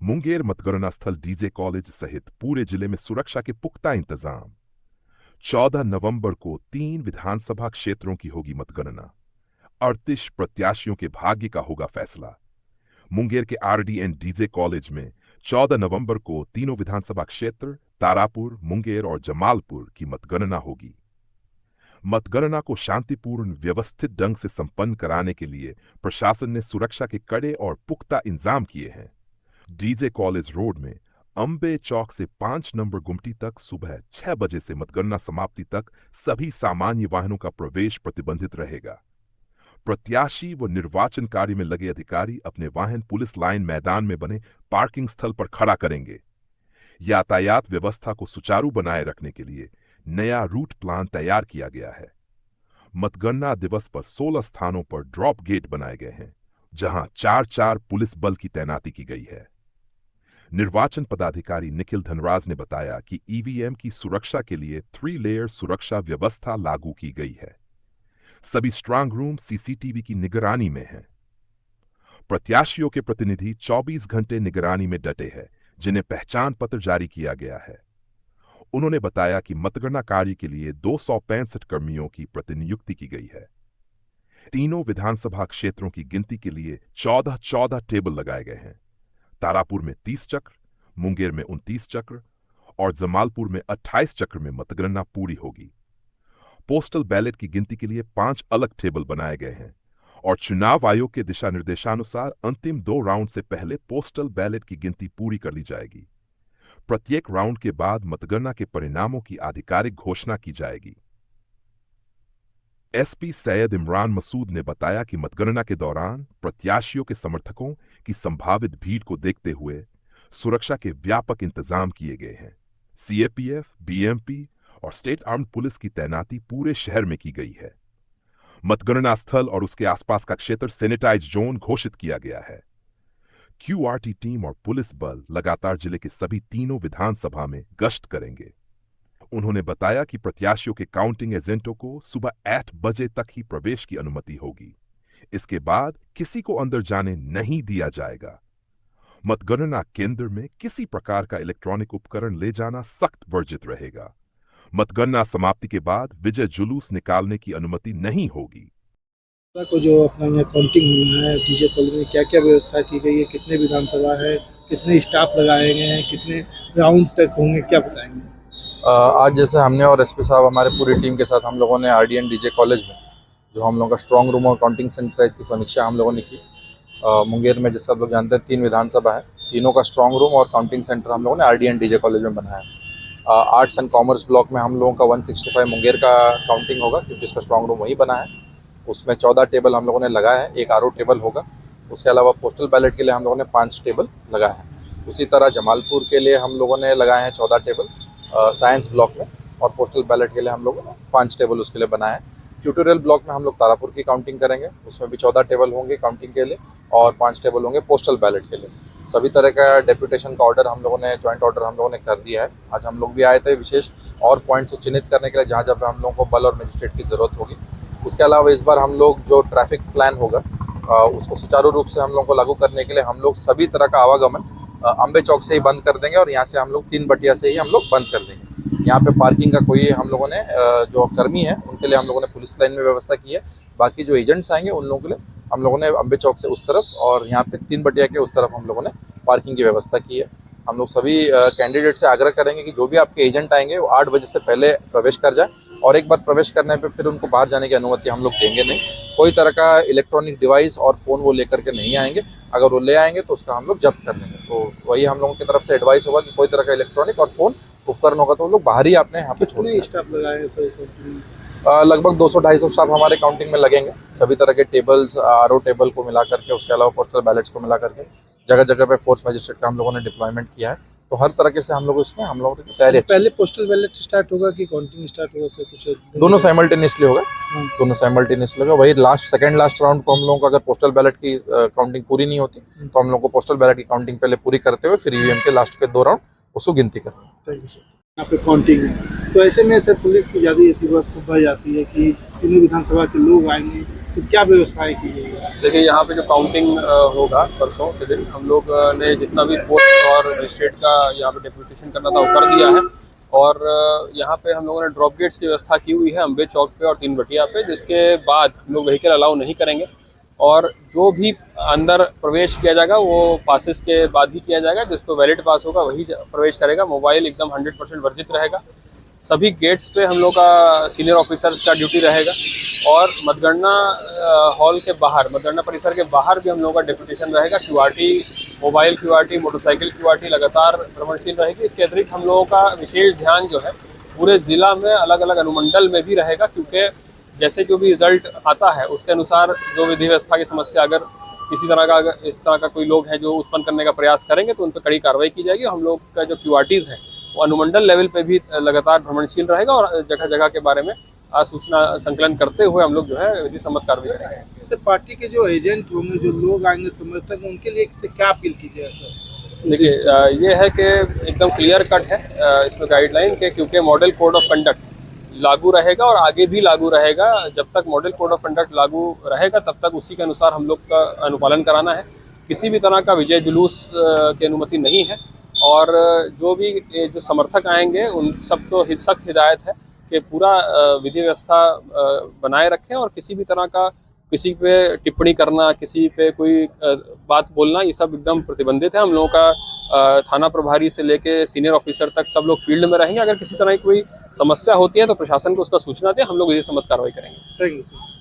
मुंगेर मतगणना स्थल DJ college सहित पूरे जिले में सुरक्षा के पुख्ता इंतजाम। 14 नवंबर को 3 विधानसभा क्षेत्रों की होगी मतगणना। 38 प्रत्याशियों के भाग्य का होगा फैसला। मुंगेर के आरडीएन डीजे कॉलेज में 14 नवंबर को तीनों विधानसभा क्षेत्र तारापुर, मुंगेर और जमालपुर की मतगणना होगी। मतगणना को शांतिपूर्ण व्यवस्थित ढंग से संपन्न कराने के लिए प्रशासन ने सुरक्षा के कड़े और पुख्ता इंतजाम किए हैं। डीजे कॉलेज रोड में अंबे चौक से 5 नंबर गुमटी तक सुबह 6 बजे से मतगणना समाप्ति तक सभी सामान्य वाहनों का प्रवेश प्रतिबंधित रहेगा। प्रत्याशी व निर्वाचन कार्य में लगे अधिकारी अपने वाहन पुलिस लाइन मैदान में बने पार्किंग स्थल पर खड़ा करेंगे। यातायात व्यवस्था को सुचारू बनाए रखने के लिए नया रूट प्लान तैयार किया गया है। मतगणना दिवस पर 16 स्थानों पर ड्रॉप गेट बनाए गए हैं, जहां 4-4 पुलिस बल की तैनाती की गई है। निर्वाचन पदाधिकारी निखिल धनराज ने बताया कि ईवीएम की सुरक्षा के लिए 3 लेयर सुरक्षा व्यवस्था लागू की गई है। सभी स्ट्रांग रूम सीसीटीवी की निगरानी में हैं। प्रत्याशियों के प्रतिनिधि 24 घंटे निगरानी में डटे हैं, जिन्हें पहचान पत्र जारी किया गया है। उन्होंने बताया कि मतगणना कार्य के लिए 265 कर्मियों की प्रतिनियुक्ति की गई है। तीनों विधानसभा क्षेत्रों की गिनती के लिए 14-14 टेबल लगाए गए हैं। तारापुर में 30 चक्र, मुंगेर में 29 चक्र और जमालपुर में 28 चक्र में मतगणना पूरी होगी। पोस्टल बैलेट की गिनती के लिए 5 अलग टेबल बनाए गए हैं और चुनाव आयोग के दिशा निर्देशानुसार अंतिम 2 राउंड से पहले पोस्टल बैलेट की गिनती पूरी कर ली जाएगी। प्रत्येक राउंड के बाद मतगणना के परिणामों की आधिकारिक घोषणा की जाएगी। एसपी सैयद इमरान मसूद ने बताया कि मतगणना के दौरान प्रत्याशियों के समर्थकों की संभावित भीड़ को देखते हुए सुरक्षा के व्यापक इंतजाम किए गए हैं। सीएपीएफ, बीएमपी और स्टेट आर्म्ड पुलिस की तैनाती पूरे शहर में की गई है। मतगणना स्थल और उसके आसपास का क्षेत्र सैनिटाइज जोन घोषित किया गया है। क्यूआरटी टीम और पुलिस बल लगातार जिले के सभी तीनों विधानसभा में गश्त करेंगे। उन्होंने बताया कि प्रत्याशियों के काउंटिंग एजेंटों को सुबह 8 बजे तक ही प्रवेश की अनुमति होगी। इसके बाद किसी को अंदर जाने नहीं दिया जाएगा। मतगणना केंद्र में किसी प्रकार का इलेक्ट्रॉनिक उपकरण ले जाना सख्त वर्जित रहेगा। मतगणना समाप्ति के बाद विजय जुलूस निकालने की अनुमति नहीं होगी। को जो अपना यहाँ काउंटिंग होना है डीजे कॉलेज में क्या क्या व्यवस्था की गई है, कितने विधानसभा है, कितने स्टाफ लगाए गए हैं, कितने राउंड तक होंगे, क्या बताएंगे? आज जैसे हमने और एसपी साहब हमारे पूरी टीम के साथ हम लोगों ने आरडीएन डीजे कॉलेज में जो हम लोगों का स्ट्रांग रूम और काउंटिंग सेंटर है, इसकी समीक्षा हम लोगों ने की। मुंगेर में जैसा आप लोग जानते हैं 3 विधानसभा है, तीनों का स्ट्रांग रूम और काउंटिंग सेंटर हम लोगों ने आरडीएन डीजे कॉलेज में बनाया है। आर्ट्स एंड कॉमर्स ब्लॉक में हम लोगों का 165 मुंगेर का काउंटिंग होगा, क्योंकि इसका स्ट्रांग रूम वहीं बना है। उसमें 14 टेबल हम लोगों ने लगाया है, एक आरओ टेबल होगा। उसके अलावा पोस्टल बैलेट के लिए हम लोगों ने 5 टेबल लगाए हैं। उसी तरह जमालपुर के लिए हम लोगों ने लगाए हैं 14 टेबल साइंस ब्लॉक में, और पोस्टल बैलेट के लिए हम लोगों ने 5 टेबल उसके लिए बनाए हैं। ट्यूटोरियल ब्लॉक में हम लोग तारापुर की काउंटिंग करेंगे, उसमें भी 14 टेबल होंगे काउंटिंग के लिए और 5 टेबल होंगे पोस्टल बैलेट के लिए। सभी तरह का डेप्यूटेशन का ऑर्डर हम लोगों ने, ज्वाइंट ऑर्डर हम लोगों ने कर दिया है। आज हम लोग भी आए थे विशेष और पॉइंट्स को चिन्हित करने के लिए जहाँ जहाँ हम लोगों को बल और मजिस्ट्रेट की ज़रूरत होगी। उसके अलावा इस बार हम लोग जो ट्रैफिक प्लान होगा उसको सुचारू रूप से हम लोगों को लागू करने के लिए हम लोग सभी तरह का आवागमन अंबे चौक से ही बंद कर देंगे और यहाँ से हम लोग 3 बटिया से ही हम लोग बंद कर देंगे। यहाँ पे पार्किंग का कोई हम लोगों ने जो कर्मी है उनके लिए हम लोगों ने पुलिस लाइन में व्यवस्था की है। बाकी जो एजेंट्स आएंगे उन लोगों के लिए हम लोगों ने अंबे चौक से उस तरफ और यहाँ पे 3 बटिया के उस तरफ हम लोगों ने पार्किंग की व्यवस्था की है। हम लोग सभी कैंडिडेट से आग्रह करेंगे कि जो भी आपके एजेंट आएंगे वो 8 बजे से पहले प्रवेश कर जाए, और एक बार प्रवेश करने पे फिर उनको बाहर जाने की अनुमति हम लोग देंगे नहीं। कोई तरह का इलेक्ट्रॉनिक डिवाइस और फ़ोन वो लेकर के नहीं आएंगे। अगर वो ले आएंगे तो उसका हम लोग जब्त कर लेंगे। तो वही हम लोगों की तरफ से एडवाइस होगा कि कोई तरह का इलेक्ट्रॉनिक और फ़ोन उपकरण होगा तो वो लोग बाहर ही आपने यहाँ पे छोड़ दें। स्टाफ लगाए लगभग 200-250 स्टाफ हमारे काउंटिंग में लगेंगे, सभी तरह के टेबल्स, आरओ टेबल को मिला करके, उसके अलावा पोस्टल बैलेट्स को मिला करके जगह जगह पे फोर्स मजिस्ट्रेट का हम लोगों ने डिप्लॉयमेंट किया है। तो हर तरह के से हम लोग इसमें हम लोगों की तैयारी पहले पोस्टल बैलेट स्टार्ट होगा कि काउंटिंग स्टार्ट होगा, से कुछ दोनों साइमल्टेनियसली होगा। दोनों साइमल्टेनियसली होगा। वही सेकंड लास्ट राउंड को हम लोगों को अगर पोस्टल बैलेट की काउंटिंग पूरी नहीं होती तो हम लोग को पोस्टल बैलेट की काउंटिंग पहले पूरी करते हुए फिर ईवीएम के लास्ट के 2 राउंड उसको गिनती करना। Thank you sir. यहाँ पे काउंटिंग है तो ऐसे में सर पुलिस की ज़्यादा बढ़ जाती है कि तीनों विधानसभा के लोग आएंगे, तो क्या व्यवस्थाएं की गई है? देखिए यहाँ पे जो काउंटिंग होगा परसों के दिन, हम लोग ने जितना भी फोर्स और मजिस्ट्रेट का यहाँ पे डेपुटेशन करना था वो कर दिया है। और यहाँ पे हम लोगों ने ड्रॉप गेट्स की व्यवस्था की हुई है अम्बे चौक पे और 3 बटिया पे, जिसके बाद हम लोग व्हीकल अलाउ नहीं करेंगे। और जो भी अंदर प्रवेश किया जाएगा वो पासेस के बाद ही किया जाएगा, जिसको वैलिड पास होगा वही प्रवेश करेगा। मोबाइल एकदम 100% वर्जित रहेगा। सभी गेट्स पे हम लोग का सीनियर ऑफिसर्स का ड्यूटी रहेगा। और मतगणना हॉल के बाहर, मतगणना परिसर के बाहर भी हम लोगों का डेपुटेशन रहेगा। QRT, mobile QRT, motorcycle QRT लगातार भ्रमणशील रहेगी। इसके अतिरिक्त हम लोगों का विशेष ध्यान जो है पूरे ज़िला में अलग अलग अनुमंडल में भी रहेगा, क्योंकि जैसे जो भी रिजल्ट आता है उसके अनुसार जो विधि व्यवस्था की समस्या अगर किसी तरह का, अगर इस तरह का कोई लोग हैं जो उत्पन्न करने का प्रयास करेंगे तो उन पर कड़ी कार्रवाई की जाएगी। हम लोग का जो क्यूआरटीज़ है वो अनुमंडल लेवल पे भी लगातार भ्रमणशील रहेगा और जगह जगह के बारे में सूचना संकलन करते हुए हम लोग जो है विधि सम्मत कार्रवाई करेंगे। सर, पार्टी के जो एजेंट होंगे, जो लोग आएंगे समर्थक, उनके लिए क्या अपील कीजिएगा सर? देखिए ये है कि एकदम क्लियर कट है इसमें गाइडलाइन के, क्योंकि मॉडल कोड ऑफ कंडक्ट लागू रहेगा और आगे भी लागू रहेगा। जब तक मॉडल कोड ऑफ कंडक्ट लागू रहेगा तब तक उसी के अनुसार हम लोग का अनुपालन कराना है। किसी भी तरह का विजय जुलूस की अनुमति नहीं है। और जो भी जो समर्थक आएंगे उन सबको सख्त हिदायत है कि पूरा विधि व्यवस्था बनाए रखें और किसी भी तरह का किसी पे टिप्पणी करना, किसी पे कोई बात बोलना, ये सब एकदम प्रतिबंधित है। हम लोगों का थाना प्रभारी से लेके सीनियर ऑफिसर तक सब लोग फील्ड में रहेंगे। अगर किसी तरह की कोई समस्या होती है तो प्रशासन को उसका सूचना दें, हम लोग विधि सम्मत कार्रवाई करेंगे। Thank you sir.